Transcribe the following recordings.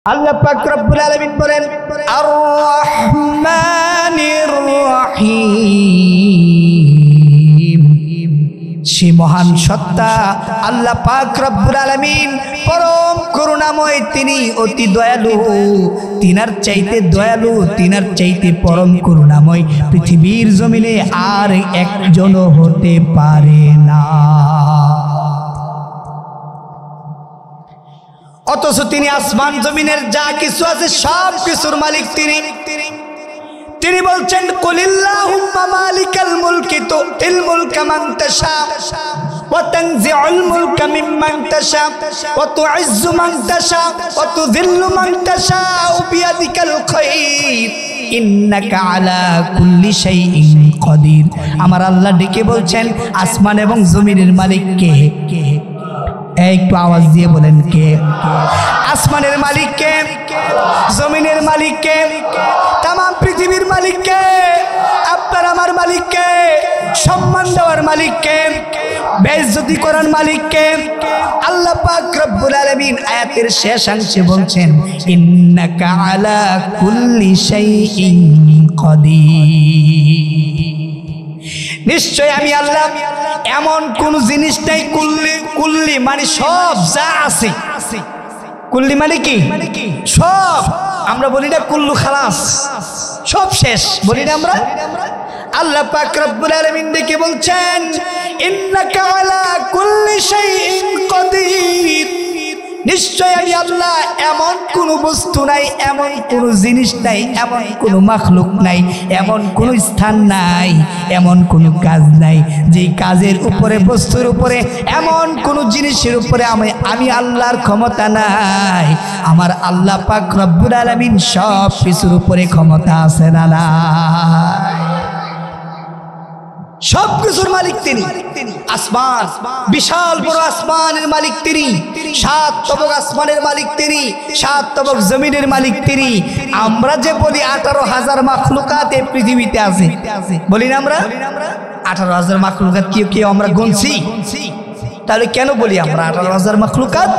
আল্লাহ পাক রব্বুল আলামিন বলেন আর রহমানির রহিম। সে মহান সত্তা আল্লাহ পাক রব্বুল আলামিন পরম করুণাময়, তিনি অতি দয়ালু। তিনার চাইতে দয়ালু, তিনার চাইতে পরম করুণাময় পৃথিবীর জমিনে আর একজনও হতে পারে না। অথচ তিনি আসমান জমিনের যা কিছু আছে সব কিছুর মালিক তিনি বলছেন কুলিল্লাহুম্মা মালিকাল মুলকি তুতিল মুলকা মান তাশা ওয়া তানজিউল মুলকা মিম্মান তাশা ওয়া তুইজ্জু মান তাশা ওয়া তুযিল্লু মান তাশা বিয়াদিকাল খায়র ইন্নাকা আলা কুল্লি শাইইন কাদির। আমার আল্লাহ ডেকে বলছেন আসমান এবং জমিনের মালিক কে? একটু আওয়াজ দিয়ে বলেন কে? আসমানের মালিক কে? জমিনের মালিক কে? তাম পৃথিবীর মালিক কে? আপনার আমার মালিক কে? সম্মান দেওয়ার মালিক কে? বেইজ্জতি করার মালিক কে? আল্লাহ পাক রব্বুল আলামিন আয়াতের শেষাংশে বলছেন ইন্নাকা আলা কুল্লি শাইইন কাদির। নিশ্চয় আমি আল্লাহ এমন কোন জিনিস নাই, কুল্লি মানে সব যা আছে। কুল্লি মানে কি? সব। আমরা বলি না কুল্লু খালাস, সব শেষ বলি না আমরা। আল্লাহ পাক রব্বুল আলামিন ডেকে বলছেন ইন্নাকা আলা কুল্লি শাইইন কাদির। নিশ্চয় আমি আল্লাহ এমন কোন বস্তু নাই, এমন কোন জিনিস নাই, এমন কোন মাখলুক নাই, এমন কোন স্থান নাই, এমন কোন কাজ নাই যে কাজের উপরে, বস্তুর উপরে, এমন কোন জিনিসের উপরে আমি আল্লাহর ক্ষমতা নাই। আমার আল্লাহ পাক রব্বুল আলামিন সব কিছুর উপরে ক্ষমতা আছে না নাই? সব কিছুর মালিক তিনি। আসমান, বিশাল বড় আসমানের মালিক তিনি। 7 তবক আসমানের মালিক তিনি, 7 তবক জমিনের মালিক তিনি। আমরা যে বলি 18,000 মাখলুকাত এই পৃথিবীতে আছে, বলি না আমরা 18,000 মাখলুকাত? কি আমরা গুনছি? তাহলে কেন বলি আমরা 18,000 মাখলুকাত?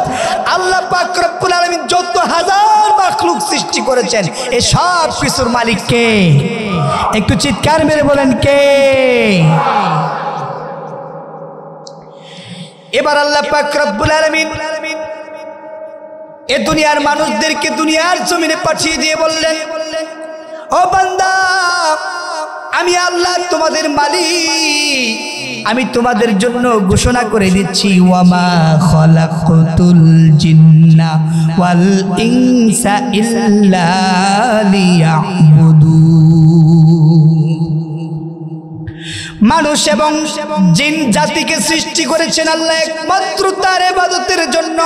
আল্লাহ পাক রব্বুল আলামিন যত হাজার মাখলুক সৃষ্টি করেছেন এই সব কিছুর মালিক কে? একটু চিৎকার মেরে বলেন কে? এবার আল্লাহ পাক রব্বুল আলামিন এ দুনিয়ার মানুষদেরকে দুনিয়ার জমিনে পাঠিয়ে দিয়ে বললেন ও বান্দা, আমি আল্লাহ তোমাদের মালিক। আমি তোমাদের জন্য ঘোষণা করে দিচ্ছি ওয়ামা খালাকতুল জিন্না ওয়াল ইনসা ইল্লা লিয়াবুদুন। মানুষ এবং জিন জাতিকে সৃষ্টি করেছেন আল্লাহ একমাত্র তার ইবাদতের জন্য।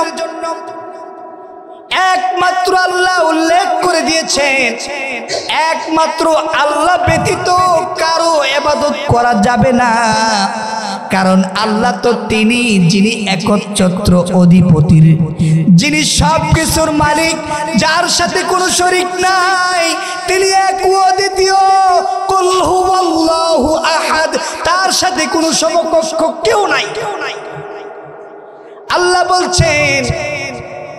একমাত্র আল্লাহ উল্লেখ করে দিয়েছেন একমাত্র আল্লাহ ব্যতীত কারো ইবাদত করা যাবে না। কারণ আল্লাহ তো তিনি যিনি একচ্ছত্র অধিপতির, যিনি সব কিছুর মালিক, যার সাথে কোনো শরীক নাই। তিনি এক ও অদ্বিতীয়, কুল হুয়াল্লাহু আহাদ, তার সাথে কোনো সমকক্ষ কেউ নাই। আল্লাহ বলছেন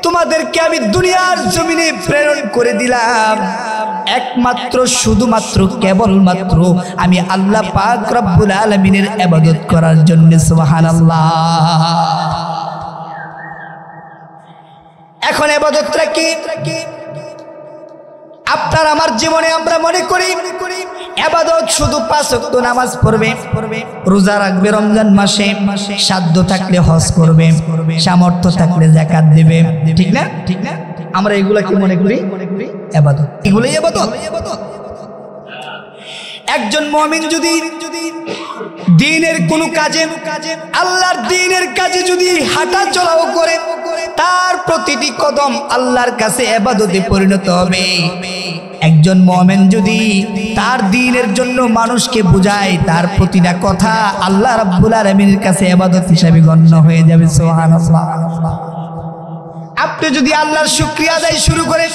তোমাদেরকে আমি দুনিয়ার জমিনে প্রেরণ করে দিলাম একমাত্র, শুধুমাত্র, কেবলমাত্র আমি আল্লাহ পাক রব্বুল আলামিনের ইবাদত করার জন্য। সুবহানাল্লাহ। এখন ইবাদতটা কি? আপনার আমার জীবনে আমরা মনে করি ইবাদত শুধু 5 ওয়াক্ত নামাজ পড়বে, রোজা রাখবে রমজান মাসে, সাধ্য থাকলে হজ করবে, সামর্থ্য থাকলে যাকাত দেবে, ঠিক না? আমরা এগুলা কি মনে করি ইবাদত? এগুলাই ইবাদত। একজন মুমিন যদি দ্বীনের কোনো কাজে, আল্লাহর দ্বীনের কাজে যদি হাঁটা চলাও করে, তার প্রতিটি কদম আল্লাহর কাছে ইবাদতে পরিণত হবে। একজন মুমিন যদি তার দ্বীনের জন্য মানুষকে বুঝায়, তার প্রতিটা কথা আল্লাহ রাব্বুল আলামিনের কাছে ইবাদত হিসেবে গণ্য হয়ে যাবে। সুবহানাল্লাহ। আপনি যদি আল্লাহর শুকরিয়া আদায় শুরু করে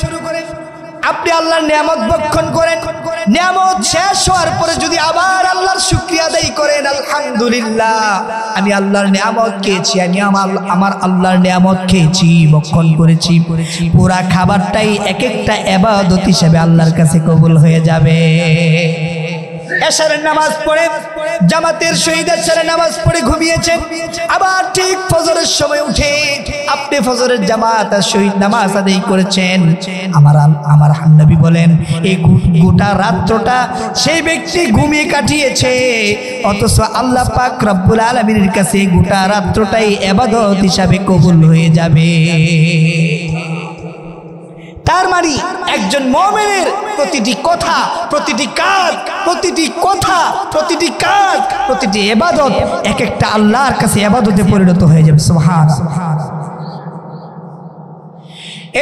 আপনি আল্লাহর নিয়ামত ভক্ষণ করেন, নিয়ামত শেষ হওয়ার পরে যদি আবার আল্লাহর শুকরিয়া আদায় করেন, আলহামদুলিল্লাহ আমি আল্লাহর নিয়ামত খেয়েছি, আমি আমার আল্লাহর নিয়ামত খেয়েছি, ভক্ষণ করেছি, পুরা খাবারটাই এক একটা ইবাদত হিসেবে আল্লাহর কাছে কবুল হয়ে যাবে। এশারের নামাজ পড়ে জামাতের সহিত এশারের নামাজ পড়ে ঘুমিয়েছেন, আবার ঠিক ফজরের সময় উঠে আপনি ফজরের জামাত আর সহিত নামাজ আদায় করেছেন। আমার নবী বলেন এই গোটা রাত্রটা সেই ব্যক্তি ঘুমিয়ে কাটিয়েছে, অথচ আল্লাহ পাক রব্বুল আলামিনের কাছে গোটা রাত্রটাই ইবাদত হিসাবে কবুল হয়ে যাবে। তার মানে একজন মুমিনের প্রতিটি কথা, প্রতিটি কাজ, প্রতিটি কথা, প্রতিটি কাজ, প্রতিটি ইবাদত এক একটা আল্লাহর কাছে ইবাদতে পরিণত হয়ে যাবে। সুবহানাল্লাহ।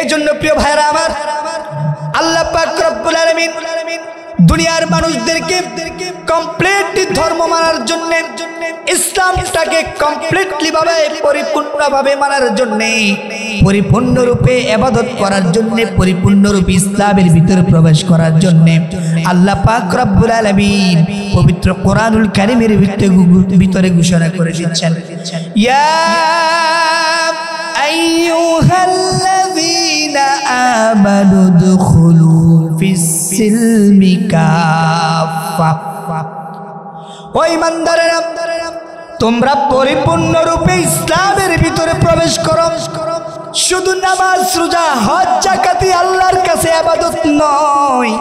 এই জন্য প্রিয় ভাইরা আমার, আল্লাহ পাক রব্বুল আলামিন দুনিয়ার মানুষদেরকে কমপ্লিটলি ধর্ম মানার জন্য, ইসলামটাকে কমপ্লিটলি ভাবে পরিপূর্ণভাবে মানার জন্য, পরিপূর্ণরূপে ইবাদত করার জন্য, পরিপূর্ণরূপে ইসলামের ভিতরে প্রবেশ করার জন্য আল্লাহ পাক রব্বুল আলামিন পবিত্র কোরআনুল কারীমের ভিতরে ঘোষণা করে দিচ্ছেন, ইয়া আইয়ুহাল্লাযীনা আমানু দুখুলু ফিস-সিলমি কাফা। ও ঈমানদারেরা, তোমরা পরিপূর্ণরূপে ইসলামের ভিতরে প্রবেশ করো। শুধু নামাজ, রোজা, হজ, যাকাত আল্লাহর কাছে ইবাদত নয়,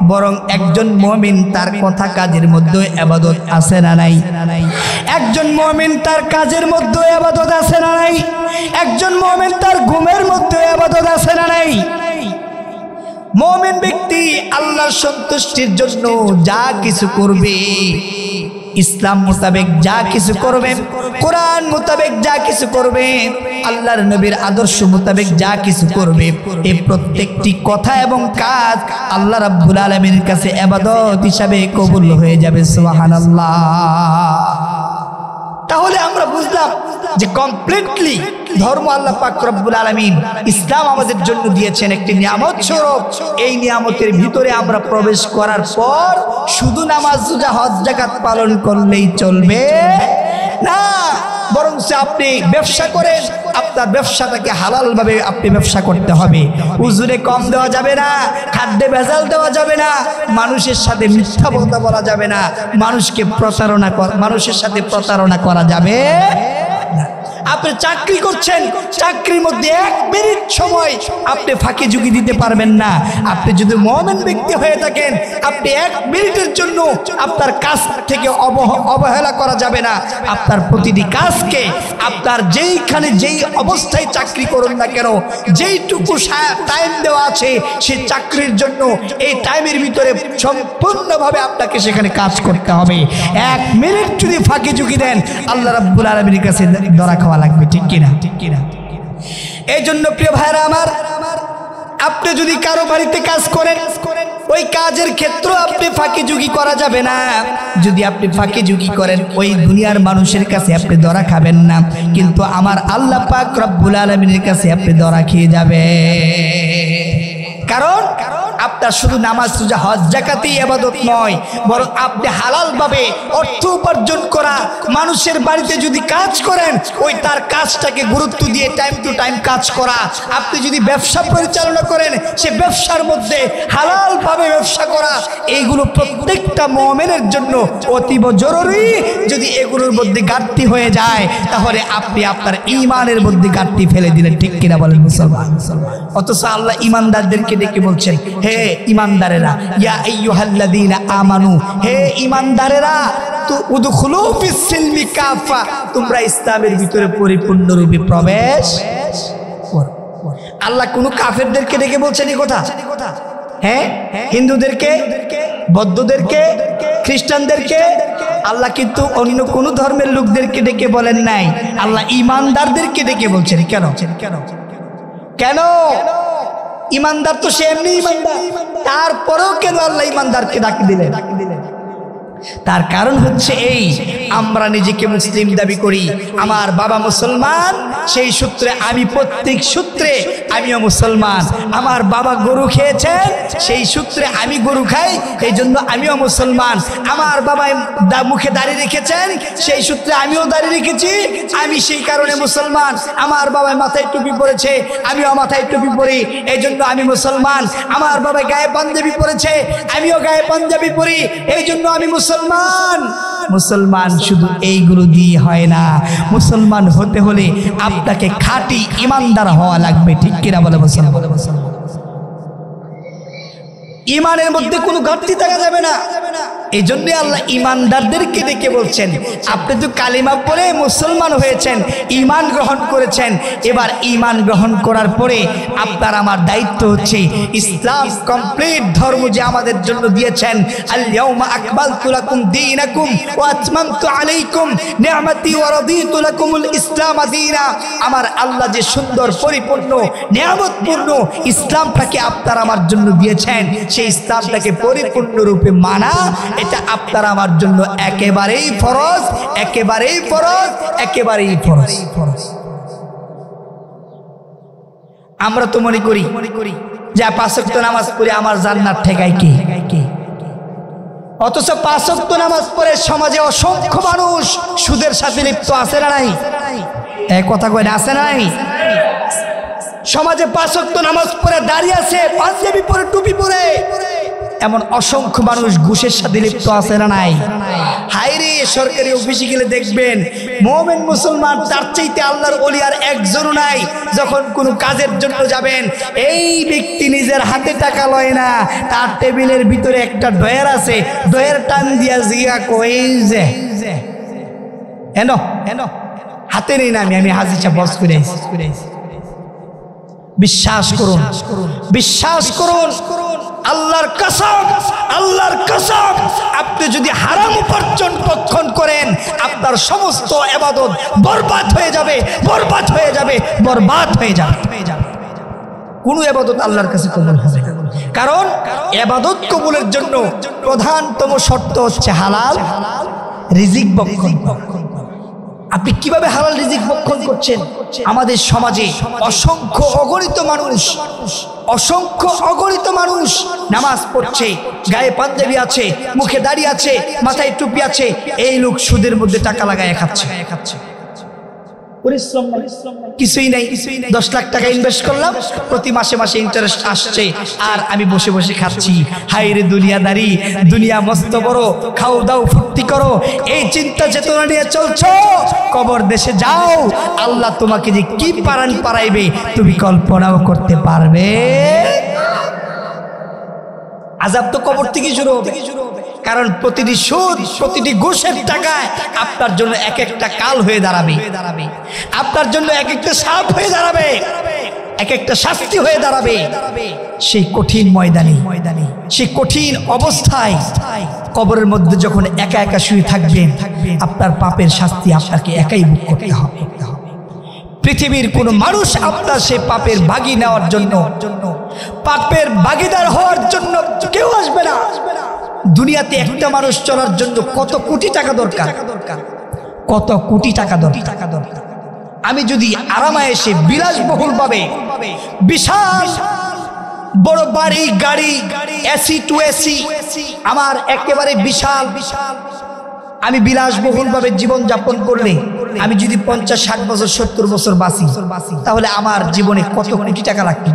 বরং একজন মুমিন তার কথা কাজের মধ্যে ইবাদত আছে না নাই? একজন মুমিন তার কাজের মধ্যে ইবাদত আছে না নাই? একজন মুমিন তার ঘুমের মধ্যে ইবাদত আছে না নাই? মুমিন ব্যক্তি আল্লাহর সন্তুষ্টির জন্য যা কিছু করবে, ইসলাম মোতাবেক যা কিছু করবে, কোরআন মোতাবেক যা কিছু করবে, আল্লাহর নবীর আদর্শ মোতাবেক যা কিছু করবে, এই প্রত্যেকটি কথা এবং কাজ আল্লাহ রাব্বুল আলামিনের কাছে ইবাদত হিসাবে কবুল হয়ে যাবে। সুবহানাল্লাহ। তাহলে আমরা বুঝলাম যে কমপ্লিটলি ধর্ম আল্লাহ পাক রব্বুল আলামিন ইসলাম আমাদের জন্য দিয়েছেন একটি নিয়ামত স্বরূপ। এই নিয়ামতের ভিতরে আমরা প্রবেশ করার পর শুধু নামাজ, রোজা, হজ, যাকাত পালন করলেই চলবে না, বরং আপনি ব্যবসা করেন, আপনার ব্যবসাটাকে হালাল ভাবে আপনি ব্যবসা করতে হবে। উজুরে কম দেওয়া যাবে না, খাদ্যে ভেজাল দেওয়া যাবে না, মানুষের সাথে মিথ্যা কথা বলা যাবে না, মানুষের সাথে প্রতারণা করা যাবে না। আপনি চাকরি করছেন, চাকরির মধ্যে 1 মিনিট সময় আপনি ফাঁকি ঝুঁকি দিতে পারবেন না। আপনি যদি মুমিন ব্যক্তি হয়ে থাকেন, আপনি 1 মিনিটের জন্য আপনার কাজ থেকে অবহেলা করা যাবে না। আপনার প্রতিটি কাজকে আপনার যেইখানে যেই অবস্থায় চাকরি করুন না কেন, যেইটুকু টাইম দেওয়া আছে সেই চাকরির জন্য এই টাইমের ভিতরে সম্পূর্ণভাবে আপনাকে সেখানে কাজ করতে হবে। 1 মিনিট যদি ফাঁকি ঝুঁকি দেন, আল্লাহ রাব্বুল আলামিনের কাছে ধরা খাওয়া লাগবে, ঠিক কিনা? এই জন্য প্রিয় ভাইরা আমার, আপনি যদি কারো বাড়িতে কাজ করেন, ওই কাজের ক্ষেত্র আপনি ফাঁকি ঝুঁকি করা যাবে না। যদি আপনি ফাঁকি ঝুঁকি করেন, ওই দুনিয়ার মানুষের কাছে আপনি ধরা খাবেন না, কিন্তু আমার আল্লাহ পাক রব্বুল আলামিনের কাছে আপনি ধরা খেয়ে যাবে। কারণ আপনার শুধু নামাজ, রোজা, হজ, যাকাতই ইবাদত নয়, বরং আপনি হালাল ভাবে অর্থ উপার্জন করা মানুষের বাড়িতে যদি কাজ করেন, ওই তার কাজটাকে গুরুত্ব দিয়ে টাইম টু টাইম কাজ করা। আপনি যদি ব্যবসা পরিচালনা করেন, সে ব্যবসার মধ্যে হালাল ভাবে ব্যবসা করা, এইগুলো প্রত্যেকটা মুমিনের জন্য অতীব জরুরি। যদি এগুলোর মধ্যে ঘাটতি হয়ে যায়, তাহলে আপনি আপনার ঈমানের মধ্যে ঘাটতি ফেলে দিলেন, ঠিক কিনা বলেন মুসলমান? অথচ আল্লাহ ঈমানদারদেরকে ডেকে বলছেন, হে ঈমানদারেরা, ইয়া আইয়ুহাল্লাযীনা আমানু, হে ঈমানদারেরা, উদখুলু ফিস-সিলমি কাফা, তোমরা ইসলামের ভিতরে পরিপূর্ণরূপে প্রবেশ করো। আল্লাহ কোন কাফেরদেরকে ডেকে বলছেন এই কথা? হ্যাঁ, হিন্দুদেরকে, বৌদ্ধদেরকে, খ্রিস্টানদেরকে। আল্লাহ কিন্তু অন্য কোন ধর্মের লোকদেরকে ডেকে বলেন নাই, আল্লাহ ঈমানদারদেরকে ডেকে বলছেন। কেন? কেন? ঈমানদার তো সে এমনি ঈমানদার, তারপরেও কেন আল্লাহ ঈমানদারকে ডাকি দিলেন? তার কারণ হচ্ছে এই, আমরা নিজেকে মুসলিম দাবি করি, আমার বাবা মুসলমান, সেই সূত্রে আমি প্রত্যেক সূত্রে আমিও মুসলমান। আমার বাবা গরু খেয়েছেন, সেই সূত্রে আমি গরু খাই, এই জন্য আমিও মুসলমান। আমার বাবা মুখে দাড়ি রেখেছেন, সেই সূত্রে আমিও দাড়ি রেখেছি, আমি সেই কারণে মুসলমান। আমার বাবা মাথায় টুপি পরেছে, আমিও মাথায় টুপি পরি, এই জন্য আমি মুসলমান। আমার বাবা গায়ে পাঞ্জাবি পরেছে, আমিও গায়ে পাঞ্জাবি পরি, এই জন্য আমি মুসলমান। মুসলমান শুধু এইগুলো দিয়ে হয় না, মুসলমান হতে হলে আপনাকে খাঁটি ইমানদার হওয়া লাগবে, ঠিক কিনা বলে মুসলমান? ইমানের মধ্যে কোনো ঘাটতি থাকা যাবে না। এই জন্য আল্লাহ ইমানদারদেরকে ডেকে বলছেন, আপনি তো কালিমা পড়ে মুসলমান হয়েছেন, ইমান গ্রহণ করেছেন, এবার ইমান গ্রহণ করার পরে আপনার আমার দায়িত্ব হচ্ছে ইসলাম কমপ্লিট ধর্ম যে আমাদের জন্য দিয়েছেন, আল ইয়াউমা আকমালতু লাকুম দীনাকুম ওয়া আতমামতু আলাইকুম নি'মাতি ওয়া রাদিতু লাকুমুল ইসলাম দীনা। আমার আল্লাহ যে সুন্দর পরিপূর্ণ নিয়ামতপূর্ণ ইসলামটাকে আপনার আমার জন্য দিয়েছেন, সেই ইসলামটাকে পরিপূর্ণ রূপে মানা, এটা আপনার আমার জন্য একেবারেই ফরজ, একেবারেই ফরজ, একেবারেই ফরজ। আমরা তো মনে করি যে 5 ওয়াক্ত নামাজ পড়ে আমার জান্নাত ঠেকায় কে? অথচ 5 ওয়াক্ত নামাজ পড়ে সমাজে অসংখ্য মানুষ সুদের সাথে লিপ্ত আছে না নাই? এক কথা কয় না, আছে না নাই? সমাজে 5 ওয়াক্ত নামাজ পড়ে দাঁড়িয়ে আছে, পাঞ্জাবি পরে টুপি পরে, এমন অসংখ্য মানুষ ঘুষের সাথে লিপ্ত আছে না নাই? হায়রে, সরকারি অফিসে গেলে দেখবেন মুমিন মুসলমান তার চাইতে আল্লাহর ওলি আর একজনও নাই। যখন কোনো কাজের জন্য যাবেন, এই ব্যক্তি নিজের হাতে টাকা লয় না, তার টেবিলের ভিতরে একটা ডয়ের আছে, ডয়ের টান দিয়া জিয়া কই যে এনো এনো হাতে নেই না, আমি হাজির সাহেব বস করে আইছি। বিশ্বাস করুন, বিশ্বাস করুন, আল্লাহর কসম, আল্লাহর কসম, আপনি যদি হারাম উপার্জন ভক্ষণ করেন, আপনার সমস্ত ইবাদত বরবাদ হয়ে যাবে, বরবাদ হয়ে যাবে, বরবাদ হয়ে যাবে। কোন ইবাদত আল্লাহর কাছে কবুল হবে না, কারণ ইবাদত কবুলের জন্য প্রধানতম শর্ত হচ্ছে হালাল রিজিক ভক্ষণ। আপনি কিভাবে হালাল রিজিক ভক্ষণ করছেন? আমাদের সমাজে অসংখ্য অগণিত মানুষ, অসংখ্য অগণিত মানুষ নামাজ পড়ছে, গায়ে পাঞ্জাবি আছে, মুখে দাড়ি আছে, মাথায় টুপি আছে, এই লোক সুদের মধ্যে টাকা লাগায় খাচ্ছে। পরিশ্রম নাই, কিছুই নাই। 10 লাখ টাকা ইনভেস্ট করলাম, প্রতি মাসে মাসে ইন্টারেস্ট আসছে, আর আমি বসে বসে খাচ্ছি। হায় রে দুনিয়াদারি, দুনিয়া মস্ত বড়, খাও দাও ফুর্তি করো, এই চিন্তা চেতনা নিয়ে চলছো, কবর দেশে যাও, আল্লাহ তোমাকে যে কি পারান পারাইবে তুমি কল্পনাও করতে পারবে। আযাব তো কবর থেকে শুরু হবে, কারণ প্রতিটি সুদ, প্রতিটি ঘুষের টাকায় আপনার জন্য এক একটা কাল হয়ে দাঁড়াবে, আপনার জন্য এক একটা সাপ হয়ে দাঁড়াবে, এক একটা শাস্তি হয়ে দাঁড়াবে। সেই কঠিন ময়দানে, সেই কঠিন অবস্থায় কবরের মধ্যে যখন একা একা শুয়ে থাকবেন, আপনার পাপের শাস্তি আপনাকে একাই ভোগ করতে হবে। পৃথিবীর কোন মানুষ আপনার সেই পাপের ভাগী নেওয়ার জন্য, পাপের ভাগীদার হওয়ার জন্য কেউ আসবে না। দুনিয়াতে একটা মানুষ চলার জন্য কত কোটি টাকা দরকার, কত কোটি টাকা দরকার। আমি যদি আরামায়েশে বিলাসবহুল ভাবে বিশাল বড় বাড়ি গাড়ি, এসি টু এসি, আমার একেবারে বিশাল, আমি বিলাসবহুল ভাবে জীবন যাপন করলে, আমি যদি 50-60 বছর 70 বছর বাঁচি, তাহলে আমার জীবনে কত কোটি টাকা লাগতে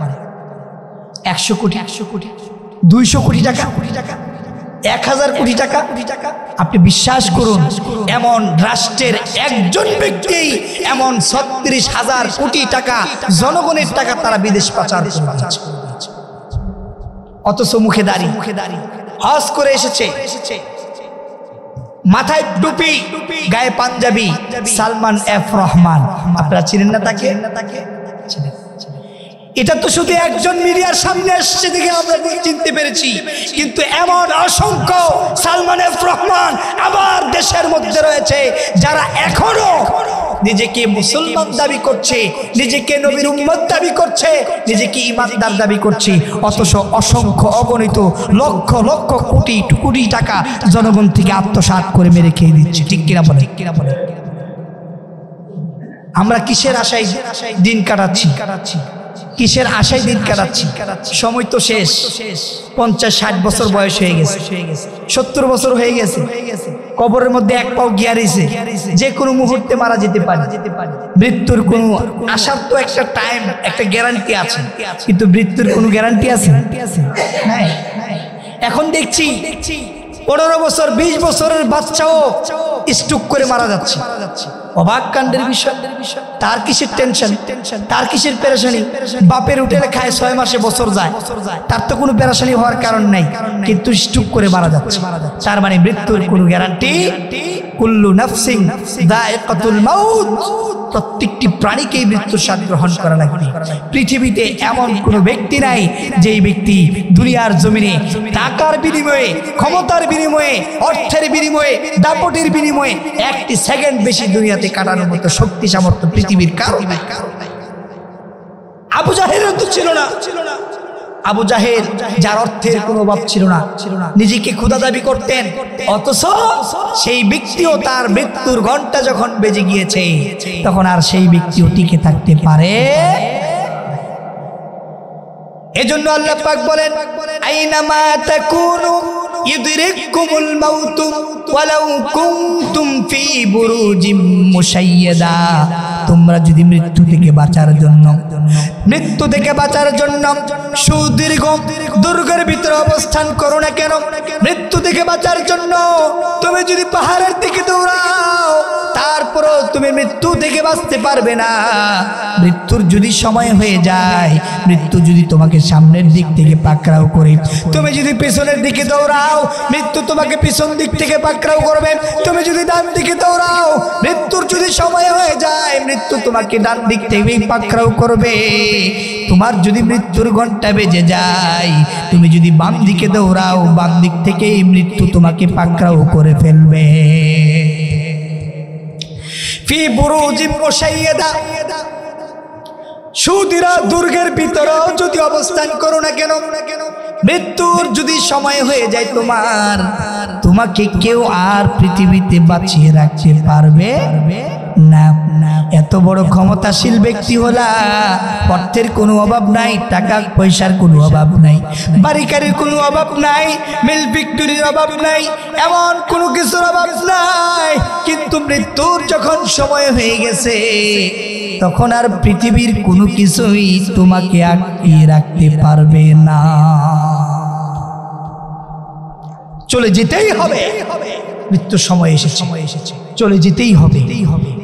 পারে? 100 কোটি, 200 কোটি টাকা, 1000 কোটি টাকা। আপনি বিশ্বাস করুন, এমন রাষ্ট্রের একজন ব্যক্তি এমন 36,000 কোটি টাকা জনগণের টাকা তারা বিদেশ পাচার করেছে, অথচ মুখে দাড়ি, হজ করে এসেছে, মাথায় টুপি, গায়ে পাঞ্জাবি, সালমান এফ রহমান। আপনারা চিনেন না তাকে? এটা তো শুধু একজন মিডিয়ার সামনে এসেছে দেখে আমরা চিনতে পেরেছি, কিন্তু এমন অসংখ্য সালমান এফ রহমান আমার দেশের মধ্যে রয়েছে যারা এখনো নিজেকে মুসলমান দাবি করছে, নিজেকে নবীর উম্মত দাবি করছে, নিজেকে ঈমানদার দাবি করছে, অথচ অসংখ্য অগণিত লক্ষ লক্ষ কোটি কোটি টাকা জনগণ থেকে আত্মসাৎ করে মেরে খেয়ে দিচ্ছে। ঠিক কিনা বলে? আমরা কিসের আশায় দিন কাটাচ্ছি? কিসের আশায় দিন কাটাচ্ছি? সময় তো শেষ। 50-60 বছর বয়স হয়ে গেছে, 70 বছর হয়ে গেছে, কবরের মধ্যে এক পাও গিয়ারিছে, যে কোনো মুহূর্তে মারা যেতে পারে। মৃত্যুর কোনো আসার তো একটা টাইম, একটা গ্যারান্টি আছে, কিন্তু মৃত্যুর কোনো গ্যারান্টি আছে? এখন দেখছি 15 বছর 20 বছরের বাচ্চাও স্ট্রোক করে মারা যাচ্ছে। অবাক কাণ্ডের বিষয়। তার কিসের টেনশন, তার কিসের পেরেশানি? বাপের হোটেলে খায় 6 মাসে বছর যায়, তার তো কোনো পেরেশানি হওয়ার কারণ নাই, কিন্তু স্ট্রোক করে মারা যাচ্ছে। তার মানে মৃত্যুর কোনো গ্যারান্টি। কুল্লু নাফসিন যায়কাতুল মাউত, প্রত্যেকটি প্রাণীকেই মৃত্যুর স্বাদ গ্রহণ করা লাগবে। পৃথিবীতে এমন কোনো ব্যক্তি নাই যেই ব্যক্তি দুনিয়ার জমিনে টাকার বিনিময়ে, ক্ষমতার বিনিময়ে, অর্থের বিনিময়ে, দাপটের বিনিময়ে একটি সেকেন্ড বেশি দুনিয়াতে কাটানোর মতো শক্তি সামর্থ্য পৃথিবীর কারো নাই। আবু জাহেলের তো ছিল না। আবু জাহেল, যার অর্থের কোনো অভাব ছিল না, নিজেকে খোদা দাবি করতেন, অথচ সেই ব্যক্তিও তার মৃত্যুর ঘন্টা যখন বেজে গিয়েছে তখন আর সেই ব্যক্তিও টিকে থাকতে পারে। এজন্য আল্লাহ পাক বলেন, আইনামা তাকুনু ইউদরিকুমুল মাউত ওয়ালাউ কুনতুম ফি বুরুজিম মুশাইয়াদা। তোমরা যদি মৃত্যু থেকে বাঁচার জন্য সুদীর্ঘ দুর্গের ভিতরে অবস্থান করো না কেন, মৃত্যু থেকে বাঁচার জন্য তুমি যদি পাহাড়ের দিকে দৌড়াও, তারপরও তুমি মৃত্যু থেকে বাঁচতে পারবে না। মৃত্যুর যদি সময় হয়ে যায়, মৃত্যু যদি তোমাকে সামনের দিক থেকে পাকড়াও করে, তুমি যদি পেছনের দিকে দৌড়াও, মৃত্যু তোমাকে পিছন দিক থেকে পাকড়াও করবে। তুমি যদি ডান দিকে দৌড়াও, মৃত্যুর যদি সময় হয়ে যায়, মৃত্যু তোমাকে ডান দিক থেকেই পাকড়াও করবে। তোমার যদি মৃত্যুর ঘন্টা বেজে যায়, তুমি যদি বাম দিকে দৌড়াও, বাম দিক থেকেই মৃত্যু তোমাকে পাকড়াও করে ফেলবে। ফি বুরুজিম মুশাইয়াদা, সুদীরা দুর্গের ভিতরেও যদি অবস্থান করো না কেন, মৃত্যুর যদি সময় হয়ে যায় তোমাকে কেউ আর পৃথিবীতে বাঁচিয়ে রাখতে পারবে না। এত বড় ক্ষমতাশীল ব্যক্তি হলা, অর্থের কোনো অভাব নাই, টাকা পয়সার কোনো অভাব নাই, বাড়িকারির কোনো অভাব নাই, মিল বিক্রির অভাব নাই, এমন কোনো কিছুর অভাব নাই, কিন্তু মৃত্যুর যখন সময় হয়ে গেছে তখন আর পৃথিবীর কোনো কিছুই তোমাকে আটকিয়ে রাখতে পারবে না। চলে যেতেই হবে, মৃত্যুর সময় এসেছে, চলে যেতেই হবে।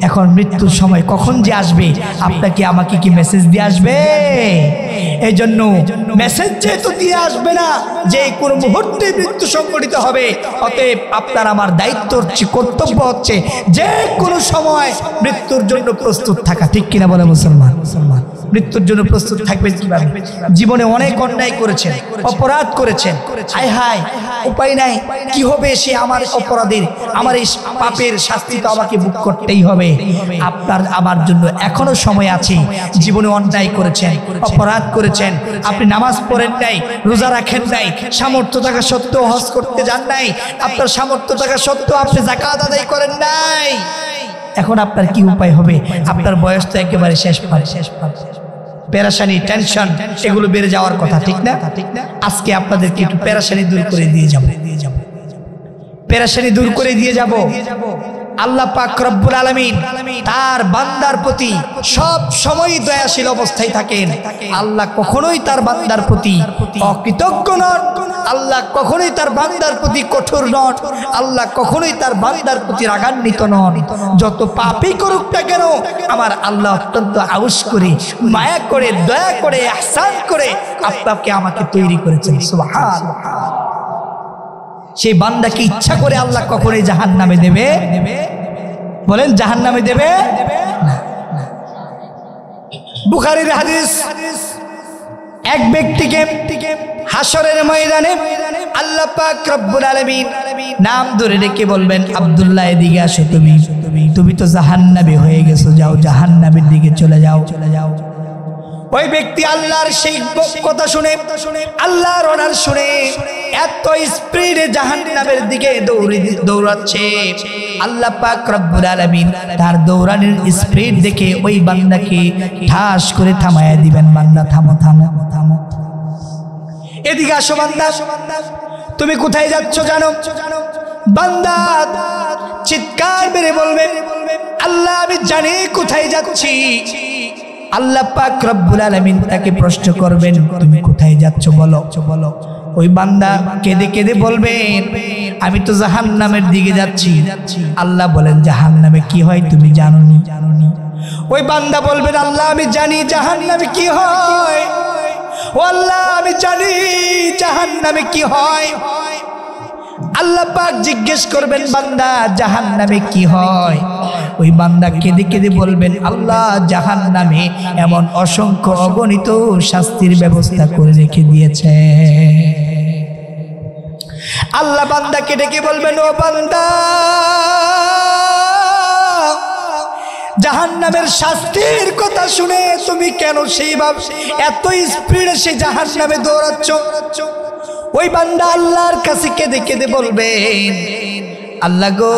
এখন মৃত্যুর সময় কখন যে আসবে, আপনাকে আমাকে কি মেসেজ দিয়ে আসবে? এই জন্য মেসেজ যেহেতু দিয়ে আসবে না, যে কোনো মুহূর্তে মৃত্যু সংঘটিত হবে, অতএব আপনার আমার দায়িত্ব হচ্ছে, কর্তব্য হচ্ছে যে কোনো সময় মৃত্যুর জন্য প্রস্তুত থাকা। ঠিক কিনা বলে মুসলমান? মৃত্যুর জন্য প্রস্তুত থাকবেন কিভাবে? জীবনে অনেক অন্যায় করেছেন, অপরাধ করেছেন, হায় হায় উপায় নাই, কি হবে সে আমার অপরাধের, আমার এই পাপের শাস্তি তো আমাকে ভোগ করতেই হবে। আপনার আমার জন্য এখনো সময় আছে। জীবনে অন্যায় করেছেন, অপরাধ করেছেন, আপনি নামাজ পড়েন নাই, রোজা রাখেন নাই, সামর্থ্য থাকা সত্ত্বেও হজ করতে যান নাই, আপনার সামর্থ্য থাকা সত্ত্বেও আপনি যাকাত আদায় করেন নাই। এখন আপনার কি উপায় হবে? আপনার বয়স তো একেবারে শেষ পারে, পেরেশানি, টেনশন এগুলো বেড়ে যাওয়ার কথা, ঠিক না? আজকে আপনাদেরকে একটু পেরেশানি দূর করে দিয়ে যাব, পেরেশানি দূর করে দিয়ে যাব। আল্লাহ পাক রব্বুল আলামিন তার বান্দার প্রতি সব সময় দয়াশীল অবস্থায় থাকেন। আল্লাহ কখনোই তার বান্দার প্রতি অকৃতজ্ঞ নন, আল্লাহ কখনোই তার বান্দার প্রতি কঠোর নন, আল্লাহ কখনোই তার বান্দার প্রতি রাগান্বিত নন। যত পাপই করুক না কেন, আমার আল্লাহ অত্যন্ত আউস করে, মায়া করে, দয়া করে, ইহসান করে আপনাকে আমাকে তৈরি করেছেন। সুবহানাল্লাহ। সেই বান্দাকে ইচ্ছা করে আল্লাহ কখনোই জাহান্নামে দেবে? বলেন জাহান্নামে দেবে না। বুখারীর হাদিস, এক ব্যক্তিকে হাসরের ময়দানে আল্লাহ পাক রব্বুল আলামিন নাম ধরে ডেকে বলবেন, আব্দুল্লাহ এদিকে আসো তুমি। তুমি তো জাহান্নামী হয়ে গেছো, যাও জাহান্নামের দিকে চলে যাও। ওই ব্যক্তি আল্লাহর সেই কথা শুনে, আল্লাহর অর্ডার শুনে এত স্পিডে জাহান্নামের দিকে দৌড়াচ্ছে। আল্লাহ পাক রব্বুল আলামিন তার দৌড়ানোর স্পিড দেখে ওই বান্দাকে ঠাস করে থামায়া দিবেন। বান্দা থামো থামো থামো, এদিকে আসো বান্দা, তুমি কোথায় যাচ্ছ জানো? বান্দা চিৎকার মেরে বলবে, আল্লাহ আমি জানি কোথায় যাচ্ছি। আল্লাহ পাক রব্বুল আলামিন তাকে প্রশ্ন করবেন, তুমি কোথায় যাচ্ছ বলো বলো। ওই বান্দা কেঁদে কেঁদে বলবেন, আমি তো জাহান্নামের দিকে যাচ্ছি। আল্লাহ বলেন, জাহান্নামে কি হয় তুমি জানোনি? ওই বান্দা বলবেন, আল্লাহ আমি জানি জাহান্নামে কি হয়। ও আল্লাহ আমি জানি জাহান্নামে কি হয়। আল্লাহ পাক জিজ্ঞেস করবেন, বান্দা জাহান্নামে কি হয়? ওই বান্দা কেঁদে কেঁদে বলবেন, আল্লাহ জাহান্নামে এমন অসংখ্য অগণিত শাস্তির ব্যবস্থা করে রেখে দিয়েছে। আল্লাহ বান্দাকে ডেকে বলবেন, ও বান্দা জাহান্নামের শাস্তির কথা শুনে তুমি কেন সেইভাবে এত স্পিডে সেই জাহান্নামে দৌড়াচ্ছ? ওই বান্দা আল্লাহর কাছে কেঁদে কেঁদে বলবেন, আল্লাহ গো,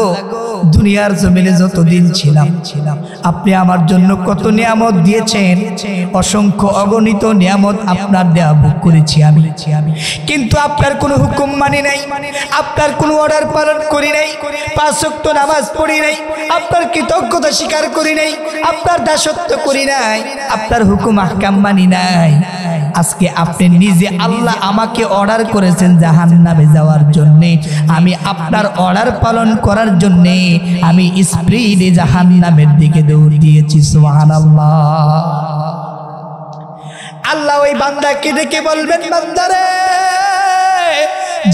দুনিয়ার জমিনে যতদিন ছিলাম আপনি আমার জন্য কত নিয়ামত দিয়েছেন, অসংখ্য অগণিত নিয়ামত আপনার দেয়া ভোগ করেছি আমি, কিন্তু আপনার কোনো হুকুম মানি নাই, আপনার কোনো অর্ডার পালন করি নাই, 5 ওয়াক্ত নামাজ পড়ি নাই, আপনার কৃতজ্ঞতা স্বীকার করি নাই, আপনার দাসত্ব করি নাই, আপনার হুকুম আহকাম মানি নাই। আজকে আপনি নিজে আল্লাহ আমাকে অর্ডার করেছেন জাহান্নামে যাওয়ার জন্যে, আমি আপনার অর্ডার পালন করার জন্যে আমি স্পিডে জাহান্নামের দিকে দৌড় দিয়েছি। সুবহানাল্লাহ। আল্লাহ ওই বান্দাকে ডেকে বলবেন, বান্দারে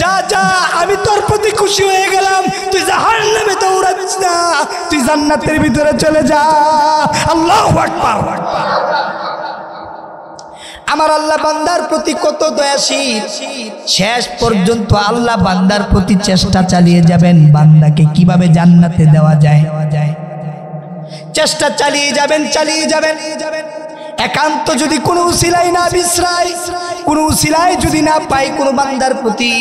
যা যা, আমি তোর প্রতি খুশি হয়ে গেলাম, তুই জাহান্নামে দৌড়াচ্ছিস না, তুই জান্নাতের ভিতরে চলে যা। আল্লাহু আকবার। আমার আল্লাহ বান্দার প্রতি কত দয়াশীল, শেষ পর্যন্ত আল্লাহ বান্দার প্রতি চেষ্টা চালিয়ে যাবেন বান্দাকে কিভাবে জান্নাতে দেওয়া যায়। চেষ্টা চালিয়ে যাবেন। একান্ত যদি কোনো উসিলাই না বিশ্রায়, কোনো উসিলাই যদি না পাই কোনো বান্দার প্রতি,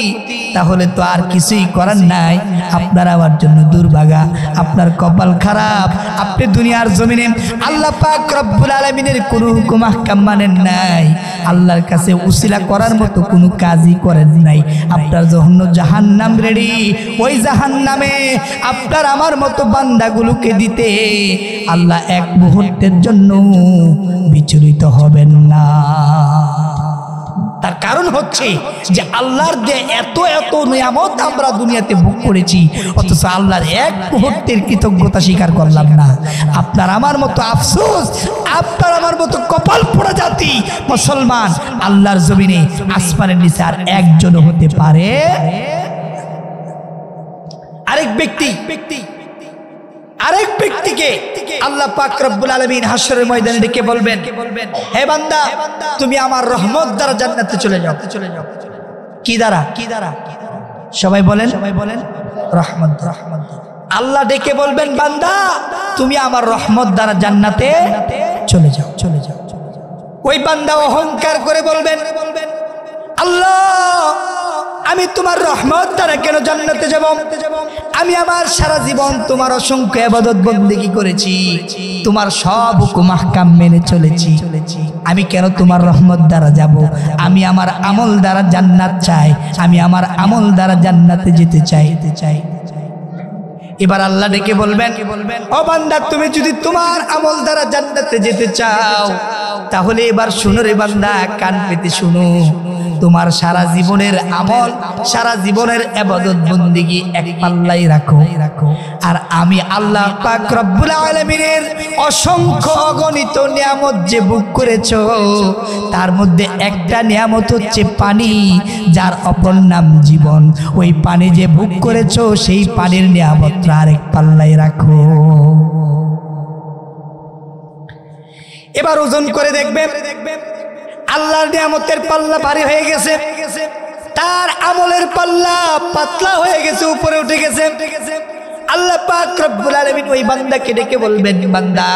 তাহলে তো আর কিছুই করার নাই। আপনার আমার জন্য দুর্ভাগা, আপনার কপাল খারাপ, আপনি দুনিয়ার জমিনে আল্লাহ পাক রব্বুল আলামিনের কোনো হুকুম আহকাম মানেন নাই, আল্লাহর কাছে উসিলা করার মতো কোনো কাজই করেন নাই। আপনার জন্য জাহান্নাম রেডি, ওই জাহান্নামে আপনার আমার মতো বান্দাগুলোকে দিতে আল্লাহ এক মুহূর্তের জন্য বিচলিত হবেন না। তার কারণ হচ্ছে যে আল্লাহর যে এত এত নিয়ামত আমরা দুনিয়াতে ভোগ করেছি, অথচ আল্লাহর এক মুহূর্তের কৃতজ্ঞতা স্বীকার করলাম না। আপনার আমার মতো আফসোস, আপনার আমার মতো কপাল পোড়া জাতি মুসলমান আল্লাহর জমিনে আসমানের নিচে আর একজনও হতে পারে। আরেক ব্যক্তিকে আল্লাহ পাক রব্বুল আলামিন হাশরের ময়দানে ডেকে বলবেন, হে বান্দা তুমি আমার রহমত দ্বারা জান্নাতে চলে যাও। কি দ্বারা? সবাই বলেন রহমত। আল্লাহ ডেকে বলবেন, বান্দা তুমি আমার রহমত দ্বারা জান্নাতে চলে যাও। ওই বান্দা অহংকার করে বলবেন, আল্লাহ আমি তোমার রহমত দ্বারা কেন জান্নাতে যাব? আমি আমার সারা জীবন তোমার অসংখ্য ইবাদত বন্দেগী করেছি, তোমার সব হুকুম আহকাম মেনে চলেছি, আমি কেন তোমার রহমত দ্বারা যাব? আমি আমার আমল দ্বারা জান্নাত চাই, আমি আমার আমল দ্বারা জান্নাতে যেতে চাই। এবার আল্লাহ ডেকে বলবেন, ও বান্দা তুমি যদি তোমার আমল দ্বারা জান্নাতে যেতে চাও, তাহলে এবার শুনো রে বান্দা, কান পেতে শুনো, তোমার সারা জীবনের আমল, সারা জীবনের ইবাদত বন্দেগী এক পাল্লাই রাখো, আর আমি আল্লাহ পাক রব্বুল আলামিনের অসংখ্য অগণিত নিয়ামত যে ভোগ করেছো, তার মধ্যে একটা নিয়ামত হচ্ছে পানি, যার অপর নাম জীবন। ওই পানি যে ভোগ করেছো, সেই পানির নিয়ামতটা আরেক পাল্লাই রাখো। এবার ওজন করে দেখবেন আল্লাহর নিয়ামতের পাল্লা ভারী হয়ে গেছে, তার আমলের পাল্লা পাতলা হয়ে গেছে, উপরে উঠে গেছে। আল্লাহ পাক রব্বুল আলামিন ওই বান্দাকে ডেকে বলবেন, বান্দা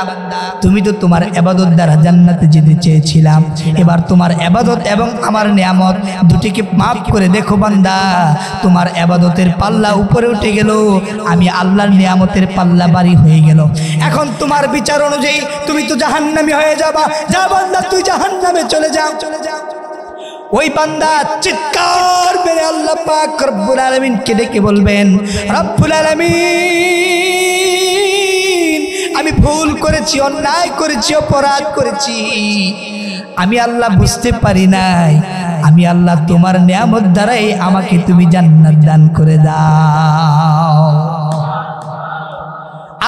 তুমি তো তোমার ইবাদত দ্বারা জান্নাতে যেতে চেয়েছিলাম, এবার তোমার ইবাদত এবং আমার নিয়ামত দুটিকে মাফ করে দেখো বান্দা, তোমার ইবাদতের পাল্লা উপরে উঠে গেল, আমি আল্লাহর নিয়ামতের পাল্লা বাড়ি হয়ে গেল। এখন তোমার বিচার অনুযায়ী তুমি তো জাহান্নামী হয়ে যাবা, যা বান্দা তুই জাহান্নামে চলে যাও। ওই বান্দা চিৎকার মেরে আল্লাহ পাক রব্বুল আলামিনকে ডেকে বলবেন, রব্বুল আলামিন আমি ভুল করেছি, অন্যায় করেছি, অপরাধ করেছি, আমি আল্লাহ বুঝতে পারি নাই, আমি আল্লাহ তোমার নিয়ামত দ্বারাই আমাকে তুমি জান্নাত দান করে দাও।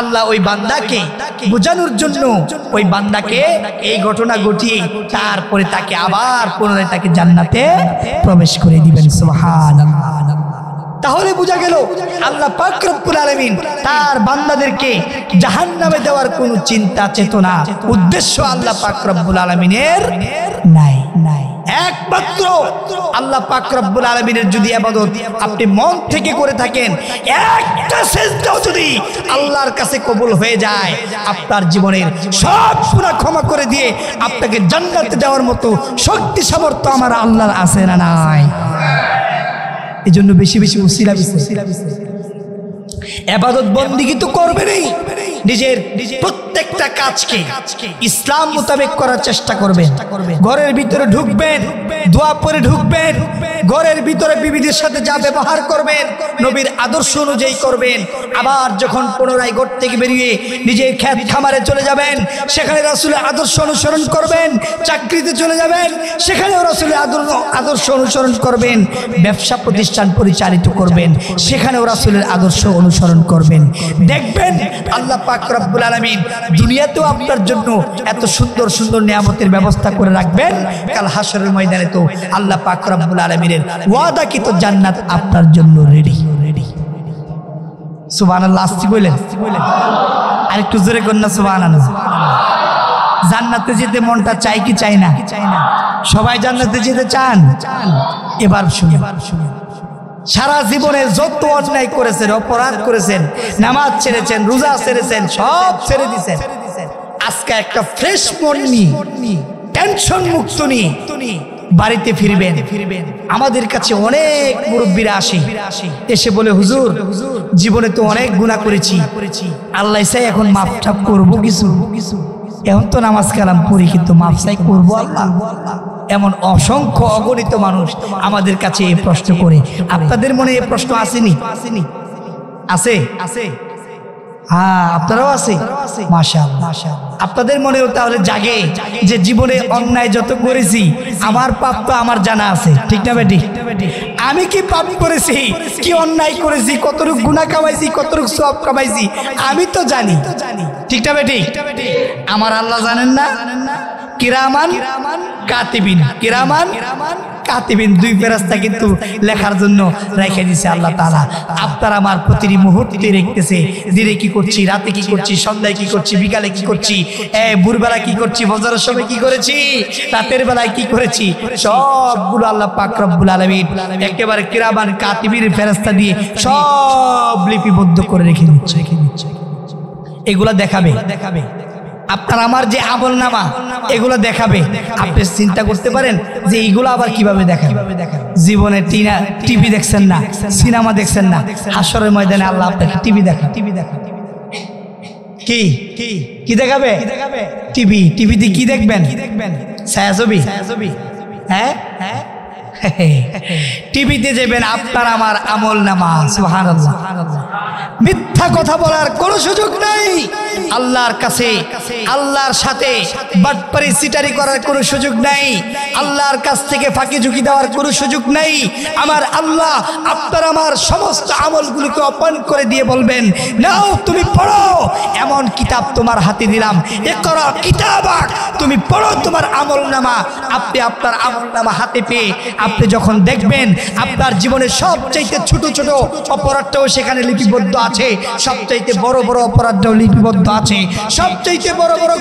আল্লাহ ওই বান্দাকে বোঝানোর জন্য ওই বান্দাকে এই ঘটনা ঘটিয়ে তারপরে তাকে আবার পুনরায় তাকে জান্নাতে প্রবেশ করে দিবেন। সুবহানাল্লাহ। তাহলে বোঝা গেল আল্লাহ পাক রব্বুল আলামিন তার বান্দাদেরকে জাহান্নামে দেওয়ার কোনো চিন্তা চেতনা উদ্দেশ্য আল্লাহ পাক রব্বুল আলামিনের নাই। একমাত্র আল্লাহ পাক রব্বুল আলামিনের যদি ইবাদত আপনি মন থেকে করে থাকেন, একটা সিজদাও যদি আল্লাহর কাছে কবুল হয়ে যায়, আপনার জীবনের সব গুনাহ ক্ষমা করে দিয়ে আপনাকে জান্নাতে যাওয়ার মতো শক্তি সামর্থ্য আমার আল্লাহর আছে না নাই? এজন্য বেশি বেশি উসিলা ইবাদত বন্দেগী তো করবেনই, নিজের প্রত্যেকটা কাজকে ইসলাম মোতাবেক করার চেষ্টা করবেন। ঘরের ভিতরে ঢুকবেন, দোয়া পড়ে ঢুকবেন, ঘরের ভিতরে বিবিদের সাথে যা ব্যবহার করবেন নবীর আদর্শ অনুযায়ী করবেন। আবার যখন পুনরায় ঘর থেকে বেরিয়ে নিজের ক্ষেত খামারে চলে যাবেন, সেখানে রাসূলের আদর্শ অনুসরণ করবেন। চাকরিতে চলে যাবেন, সেখানেও রাসূলের আদর্শ অনুসরণ করবেন। ব্যবসা প্রতিষ্ঠান পরিচালিত করবেন, সেখানেও রাসূলের আদর্শ অনুসরণ করবেন। দেখবেন আল্লাহ পাক রব্বুল আলামিন দুনিয়াতেও আপনার জন্য এত সুন্দর সুন্দর নিয়ামতের ব্যবস্থা করে রাখবেন, কাল হাশরের ময়দানে তো আল্লাহ পাক রব্বুল আলামিনের ওয়াদাকৃত জান্নাত আপনার জন্য রেডি। সুবহানাল্লাহ। আসছি বলেন, আরেকটু জোরে করেন না সুবহানাল্লাহ। জান্নাতে যেতে মনটা চাই কি চাই না? সবাই জান্নাতে যেতে চান? এবার শুনুন, সারা জীবনে যত অন্যায় করেছেন, অপরাধ করেছেন, নামাজ ছেড়েছেন, রোজা ছেড়েছেন, সব ছেড়ে দিয়েছেন, আজকে একটা ফ্রেশ মন নিয়ে, টেনশন মুক্ত নিয়ে বাড়িতে ফিরবেন। আমাদের কাছে অনেক মুরব্বীরা আসে, এসে বলে হুজুর জীবনে তো অনেক গুনাহ করেছি, আল্লাহ চাই এখন মাফ টাফ করবো কিছু, এখন তো নামাজ কালাম পড়ি কিন্তু মাফ চাই করবো আল্লাহ। এমন অসংখ্য অগণিত মানুষ আমাদের কাছে এই প্রশ্ন করে। আপনাদের মনে এই প্রশ্ন আসেনি? আছে? হ্যাঁ, আপনারাও আছে। মাশাআল্লাহ। আপনাদের মনেও তাহলে জাগে যে জীবনে অন্যায় যত করেছি আমার পাপ তো আমার জানা আছে, ঠিক না বেটি? আমি কি পাপ করেছি, কি অন্যায় করেছি, কতটুকু গুনাহ কামাইছি, কতটুকু সওয়াব কামাইছি আমি তো জানি, ঠিক না বেটি? আমার আল্লাহ জানেন না? কিরামান কাতিবিন, কিরামান কাতিবিন, দুই ফেরেশতা কিন্তু লেখার জন্য রেখে দিয়েছে আল্লাহ তাআলা। আপনার আমার প্রতিটি মুহূর্তে রেখেছে, দিনে কি করছি, রাতে কি করছি, সন্ধ্যায় কি করছি, বিকালে কি করছি, ভোরবেলা কি করছি, ফজরের সময় কি করেছি, রাতের বেলায় কি করেছি, সবগুলো আল্লাহ পাক রব্বুল আলামিন একেবারে কিরামান কাতিবিন ফেরেশতা দিয়ে সব লিপিবদ্ধ করে রেখে দিচ্ছে। এগুলা দেখাবে আপনার আমার যে আমল নামা, এগুলো দেখাবে। আপনি চিন্তা করতে পারেন যে এইগুলো আবার কিভাবে দেখাবে? জীবনে টিভি দেখছেন না, সিনেমা দেখছেন না, হাশরের ময়দানে আল্লাহ আপনাকে টিভি দেখা কি দেখাবে? টিভিতে কি দেখবেন? ছায়াছবি। হ্যাঁ, টিভিতে যাবেন আপনার আমার আমল নামা। সুবহানাল্লাহ। মিথ্যা কথা বলার কোনো সুযোগ নাই আল্লাহর কাছে, আল্লাহর সাথে বাটপারি সিটারি করার কোনো সুযোগ নাই, আল্লাহর কাছ থেকে ফাঁকি ঝুঁকি দেওয়ার কোনো সুযোগ নাই। আমার আল্লাহ আপনার আমার সমস্ত আমলগুলোকে অপমান করে দিয়ে বলবেন, নাও তুমি পড়ো, এমন কিতাব তোমার হাতে দিলাম, ইকরা কিতাবাক, তুমি পড়ো তোমার আমল নামা। আপনি আপনার আমল নামা হাতে পেয়ে আপনি যখন দেখবেন আপনার জীবনে সবচাইতে ছোট ছোট অপরাধটাও সেখানে লিপিবদ্ধ আছে, সবচাইতে বড় বড় অপরাধটাও লিপিবদ্ধ আছে, সবচাইতে বড় বড়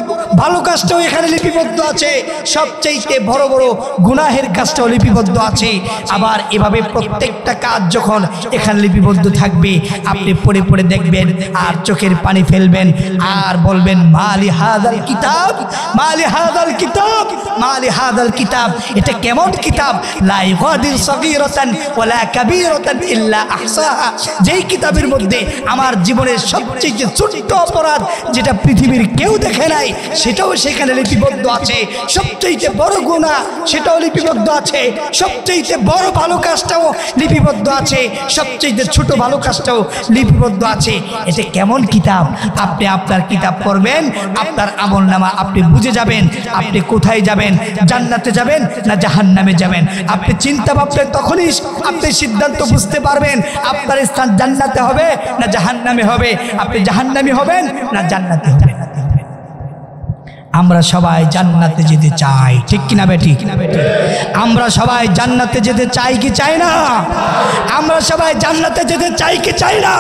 ভালো কাজটাও এখানে লিপিবদ্ধ আছে, সবচাইতে বড় বড় গুনাহের কাজটাও লিপিবদ্ধ আছে। আবার এভাবে প্রত্যেকটা কাজ যখন এখানে লিপিবদ্ধ থাকবে আপনি পড়ে পড়ে দেখবেন আর চোখের পানি ফেলবেন আর বলবেন মালি হাদাল কিতাব, মালি হাদাল কিতাব, মালি হাদাল কিতাব, এটা কেমন কিতাব, লা ইগাদির সগীরাতান ওয়ালা কাবীরাতান ইল্লা আহসাহা, যেই কিতাবের মধ্যে আমার জীবনের সবচেয়ে ছোট্ট অপরাধ যেটা পৃথিবীর কেউ দেখে নাই সেটাও সেখানে লিপিবদ্ধ আছে, সবচেয়ে বড় গুনাহ সেটাও লিপিবদ্ধ আছে, সবচেয়ে বড় ভালো কাজটাও লিপিবদ্ধ আছে, সবচেয়ে ছোট ভালো কাজটাও লিপিবদ্ধ আছে। এটা কেমন কিতাব? আপনি আপনার কিতাব পড়বেন, আপনার আমলনামা আপনি বুঝে যাবেন আপনি কোথায় যাবেন, জান্নাতে যাবেন না জাহান্নামে যাবেন। আপনি চিন্তা ভাববেন, তখনই আপনি সিদ্ধান্ত বুঝতে পারবেন আপনার স্থান জান্নাতে হবে না জাহান্নামে হবে, আপনি জাহান্নামী হবেন না জান্নাতে হবেন। আমরা সবাই জান্নাতে যেতে চাই, ঠিক কিনা বেটি? আমরা সবাই জান্নাতে যেতে চাই কি চাই না? আমরা সবাই জান্নাতে যেতে চাই কি চাই না?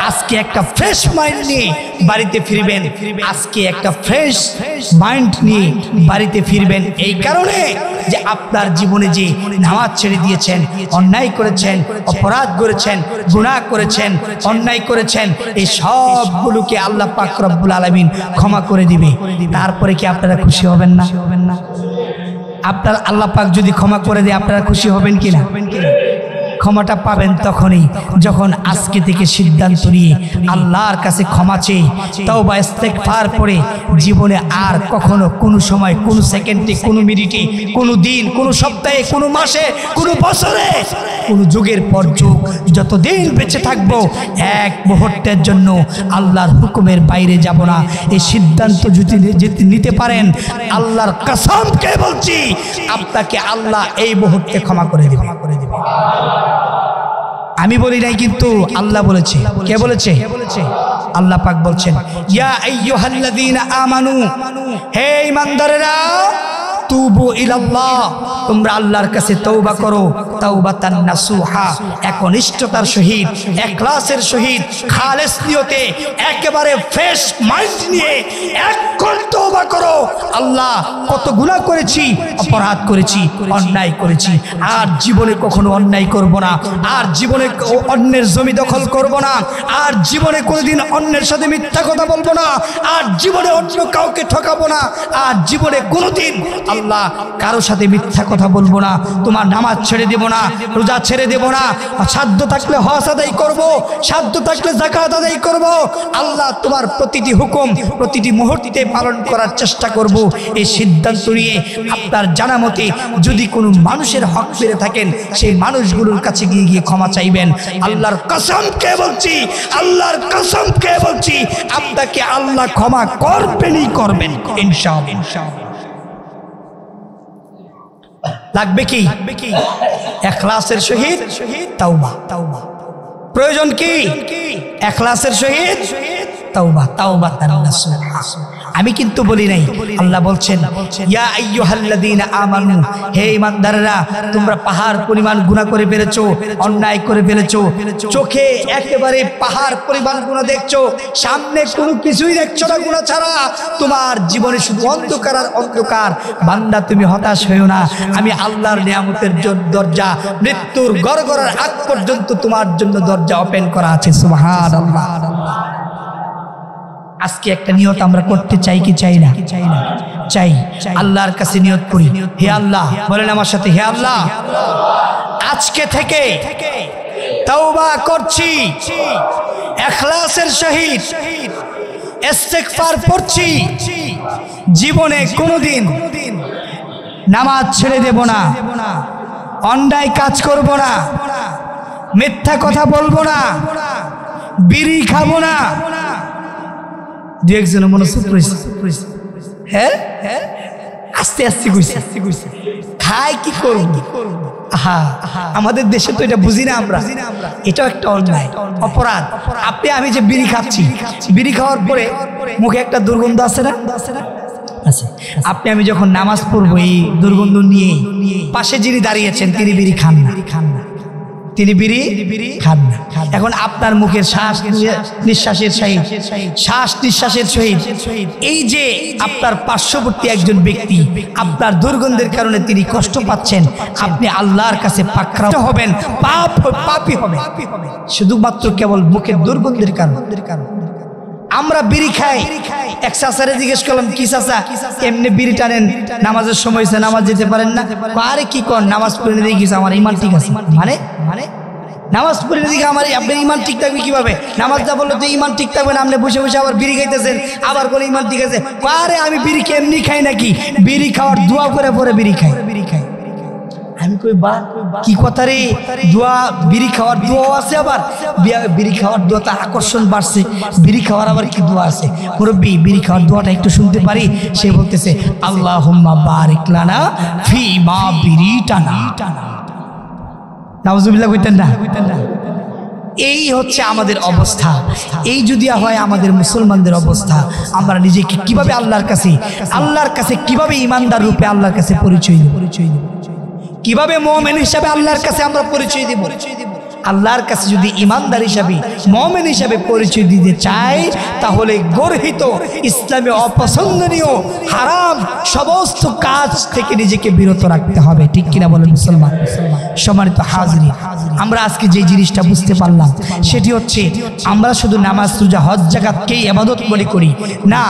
আজকে একটা ফ্রেশ মাইন্ড নিয়ে বাড়িতে ফিরবেন, আজকে একটা ফ্রেশ মাইন্ড নিয়ে বাড়িতে ফিরবেন এই কারণে যে আপনার জীবনে যে নামাজ ছেড়ে দিয়েছেন, অন্যায় করেছেন, অপরাধ করেছেন, গুনাহ করেছেন, অন্যায় করেছেন, এই সবগুলোকে আল্লাহ পাক রব্বুল আলামিন ক্ষমা করে দিবে। তারপরে কি আপনারা খুশি হবেন না? আপনার আল্লাহ পাক যদি ক্ষমা করে দেয় আপনারা খুশি হবেন কিনা? ক্ষমাটা পাবেন তখনই যখন আজকে থেকে সিদ্ধান্ত নিয়ে আল্লাহর কাছে ক্ষমা চেয়ে তওবা ইস্তেগফার পড়ে জীবনে আর কখনো কোনো সময়, কোনো সেকেন্ডে, কোনো মিনিটে, কোনো দিন, কোনো সপ্তাহে, কোনো মাসে, কোনো বছরে, কোনো যুগের পর যুগ যতদিন বেঁচে থাকবো এক মুহূর্তের জন্য আল্লাহর হুকুমের বাইরে যাব না, এই সিদ্ধান্ত যদি নিতে পারেন আল্লাহর কসম কে বলছি আপনাকে আল্লাহ এই মুহূর্তে ক্ষমা করে দেবে। আমি বলি নাই কিন্তু আল্লাহ বলেছে। কে বলেছে? আল্লাহ পাক বলছেন ইয়া আইয়ুহাল্লাযীনা আমানু, হে ঈমানদারেরা, তুবু ইলাল্লাহ, তোমরা আল্লাহর কাছে তওবা করো, তাওবাতান নাসুহা, একনিষ্ঠতার সহিত, ইখলাসের সহিত, খালেস নিয়তে, একেবারে ফ্রেশ মাইন্ড নিয়ে এখন তওবা করো। আল্লাহ কত গুনাহ করেছি, অপরাধ করেছি, অন্যায় করেছি, আর জীবনে কখনো অন্যায় করব না, আর জীবনে অন্যের জমি দখল করব না, আর জীবনে কোনোদিন অন্যের সাথে মিথ্যা কথা বলবো না, আর জীবনে অন্য কাউকে ঠকাবো না, আর জীবনে কোনোদিন আল্লাহ কারো সাথে মিথ্যা কথা বলবো না, তোমার নামাজ ছেড়ে দেব না, রোজা ছেড়ে দেব না, সাধ্য থাকলে হজ আদায় করব, সাধ্য থাকলে যাকাত আদায় করব, আল্লাহ তোমার প্রতিটি হুকুম প্রতিটি মুহূর্তে পালন করার চেষ্টা করব। এই সিদ্ধান্ত নিয়ে আপনার জানা মতে যদি কোনো মানুষের হক পেয়ে থাকেন সেই মানুষগুলোর কাছে গিয়ে ক্ষমা চাইবেন। আল্লাহর কসম কে বলছি, আল্লাহর কসম কে বলছি, আপনাকে আল্লাহ ক্ষমা করবেনই করবেন ইনশাআল্লাহ। লাগবে কি? ইখলাসের সহিত তাওবা। প্রয়োজন কি? ইখলাসের সহিত তাওবা, তাওবাতান নাসুহা। আমি কিন্তু বলি নাই, আল্লাহ বলছেন ইয়া আইয়ুহাল্লাযীনা আমানু, হে ঈমানদাররা, তোমরা পাহাড় পরিমাণ গুনাহ করে ফেলেছো, অন্যায় করে ফেলেছো, চোখে একেবারে পাহাড় পরিমাণ গুনাহ দেখছো, সামনে কোনো কিছুই দেখছো না গুনাহ ছাড়া, তোমার জীবনে শুধু অন্ধকার আর অন্ধকার। বান্দা তুমি হতাশ হইও না, আমি আল্লাহর নিয়ামতের দরজা মৃত্যুর গড়গড়ার আগ পর্যন্ত তোমার জন্য দরজা ওপেন করা আছে। সুবহানাল্লাহ। আজকে একটা নিয়ত আমরা করতে চাই কি চাই না? চাই। আল্লাহর কাছে নিয়ত করি, হে আল্লাহ, বলেন আমার সাথে, হে আল্লাহ, আজকে থেকে তওবা করছি, ইখলাসের সহিত ইস্তেগফার পড়ছি, জীবনে কোনোদিন নামাজ ছেড়ে দেব না, অন্যায় কাজ করব না, মিথ্যা কথা বলবো না, বিড়ি খাবো না। দু একজন মনে করেছে, হ্যাঁ আস্তে আস্তে কইছে, খাই কি করব? আমাদের দেশে তো এটা বুঝি না আমরা, এটাও একটা অন্যায়, অপরাধ। আপনি আমি যে বিড়ি খাচ্ছি, বিড়ি খাওয়ার পরে মুখে একটা দুর্গন্ধ আছে না? আছে। আপনি আমি যখন নামাজ পড়বো এই দুর্গন্ধ নিয়ে, পাশে যিনি দাঁড়িয়েছেন তিনি বিড়ি খান না, তিনি বিড়ি খান না। এখন আপনার মুখের শ্বাস নিঃশ্বাসের সহিত, শ্বাস নিঃশ্বাসের সহিত এই যে আপনার পার্শ্ববর্তী একজন ব্যক্তি আপনার দুর্গন্ধের কারণে তিনি কষ্ট পাচ্ছেন, আপনি আল্লাহর কাছে পাকড়াও হবেন, পাপী হবেন শুধুমাত্র কেবল মুখের দুর্গন্ধের কারণে। আমরা বিড়ি খাই, এক চাচারে জিজ্ঞেস করলাম, কি চাচা এমনি বিড়ি টানেন, নামাজের সময় হয়েছে নামাজ যেতে পারেন না? আরে কি কর, নামাজ পড়ে দিয়ে গেছে, আমার ইমান ঠিক আছে। মানে নামাজ পড়ে দিকে আমার আপনার ইমান ঠিক থাকবে কিভাবে? নামাজ যা বললো তো ইমান ঠিক থাকবে না, আপনি বসে বসে আবার বিড়ি খাইতেছেন, আবার কোনো ইমান ঠিক আছে? আরে আমি বিড়ি এমনি খাই নাকি, বিড়ি খাওয়ার দোয়া করে পরে বিড়ি খাই। আমি কই বা কি কথা রে, দোয়া বিড়ি খাওয়ার দোয়া আছে, আবার বিড়ি খাওয়ার দোয়াতে আকর্ষণ বাড়ছে, বিড়ি খাওয়ার আবার কি দোয়া আছে? মুরব্বি বিড়ি খাওয়ার দোয়াটা একটু শুনতে পারি? সে বলতেছে আল্লাহুম্মা বারিক লানা ফি মা বিড়িটানা। নাউজুবিল্লাহ কইতেন না? এই হচ্ছে আমাদের অবস্থা। এই যদি হয় আমাদের মুসলমানদের অবস্থা, আমরা নিজেকে কিভাবে আল্লাহর কাছে কিভাবে ইমানদার রূপে আল্লাহর কাছে পরিচয় দেব, কিভাবে মুমিন হিসাবে আল্লাহর কাছে আমরা পরিচয় দেব? আল্লাহর কাছে যদি ইমানদার হিসাবে মুমিন হিসাবে পরিচয় দিতে চাই, তাহলে গর্হিত ইসলামে অপছন্দনীয় হারাম সমস্ত কাজ থেকে নিজেকে বিরত রাখতে হবে। ঠিক কিনা বলেন মুসলমান? সম্মানিত হাজিরিন, আমরা আজকে যে জিনিসটা বুঝতে পারলাম সেটি হচ্ছে আমরা শুধু নামাজ, রোজা, হজ, যাকাতকেই ইবাদত মনে করি না।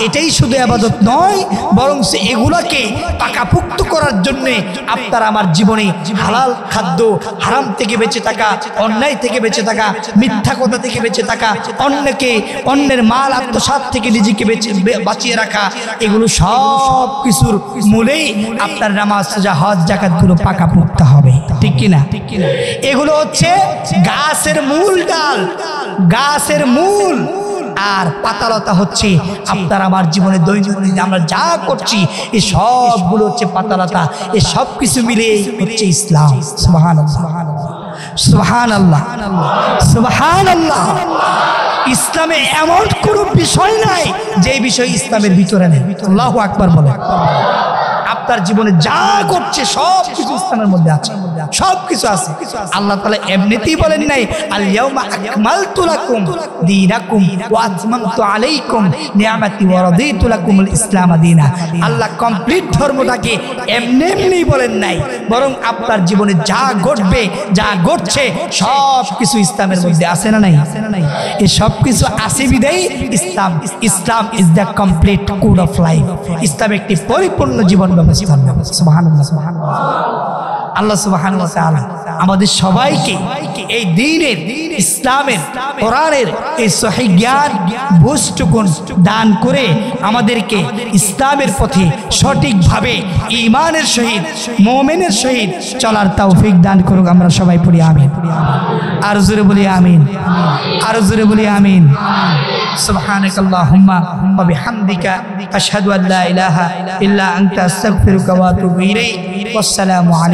এটাই শুধু ইবাদত নয়, বরং এগুলোকে পাকাপোক্ত করার জন্য আপনার আমার জীবনে হালাল খাদ্য, হারাম থেকে বেঁচে থাকা, অন্যায় থেকে বেঁচে থাকা, মিথ্যা কথা থেকে বেঁচে থাকা, অন্যের মাল আত্মসাৎ থেকে নিজেকে বাঁচিয়ে রাখা, এগুলো সব কিছুর মূলেই আপনার নামাজ, রোজা, হজ, যাকাতগুলো পাকাপোক্ত হবে। ঠিক কিনা? এগুলো হচ্ছে গাছের মূল, ডাল গাছের মূল, আর পাতালতা হচ্ছে আপনার আমার জীবনে দৈনন্দিন আমরা যা করছি এই সবগুলো হচ্ছে পাতালতা। এই সব কিছু মিলে হচ্ছে ইসলাম। সুবহানাল্লাহ, সুবহানাল্লাহ, সুবহানাল্লাহ। ইসলামে এমন কোনো বিষয় নাই যে বিষয় ইসলামের ভিতরে নেই। আল্লাহু আকবার বলে। আপনার জীবনে যা করছে সব কিছু ইসলামের মধ্যে আছে, সব কিছু আছে। আল্লাহ তাআলা এমনিতেই বলেন নাই আল ইয়াউমা আকমালতু লাকুম দীনাকুম ওয়া আতমামতু আলাইকুম নি'মাতি ওয়া রাদিতু লাকুমুল ইসলাম দীনা। আল্লাহ কমপ্লিট ধর্মটাকে এমনি বলেন নাই, বরং আপনার জীবনে যা ঘটবে, যা ঘটছে সব কিছু ইসলামের মধ্যে আছে না নাই? এই সব কিছু আছে বিধায় Islam is the complete code of life. ইসলাম একটি পরিপূর্ণ জীবন ব্যবস্থা। সুবহানাল্লাহ, সুবহানাল্লাহ। আল্লাহ সুবহানাহু ওয়া তাআলা আমাদের সবাইকে এই দ্বীনের, ইসলামের, কোরআনের এই সহিহ জ্ঞান বুঝটুকুন দান করে আমাদেরকে ইসলামের পথে সঠিকভাবে ঈমানের সহিত, মুমিনের সহিত চলার তৌফিক দান করুক। আমরা সবাই পড়ি আমিন। আর জোরে বলি আমিন, আর জোরে বলি আমিন। সুবহানাকাল্লাহুম্মা ওয়া বিহামদিকা আশহাদু আল্লা ইলাহা ইল্লা আনতা আস্তাগফিরুকা ওয়া আতুবু ইলাইক। ওয়াসসালামু আলাইকুম।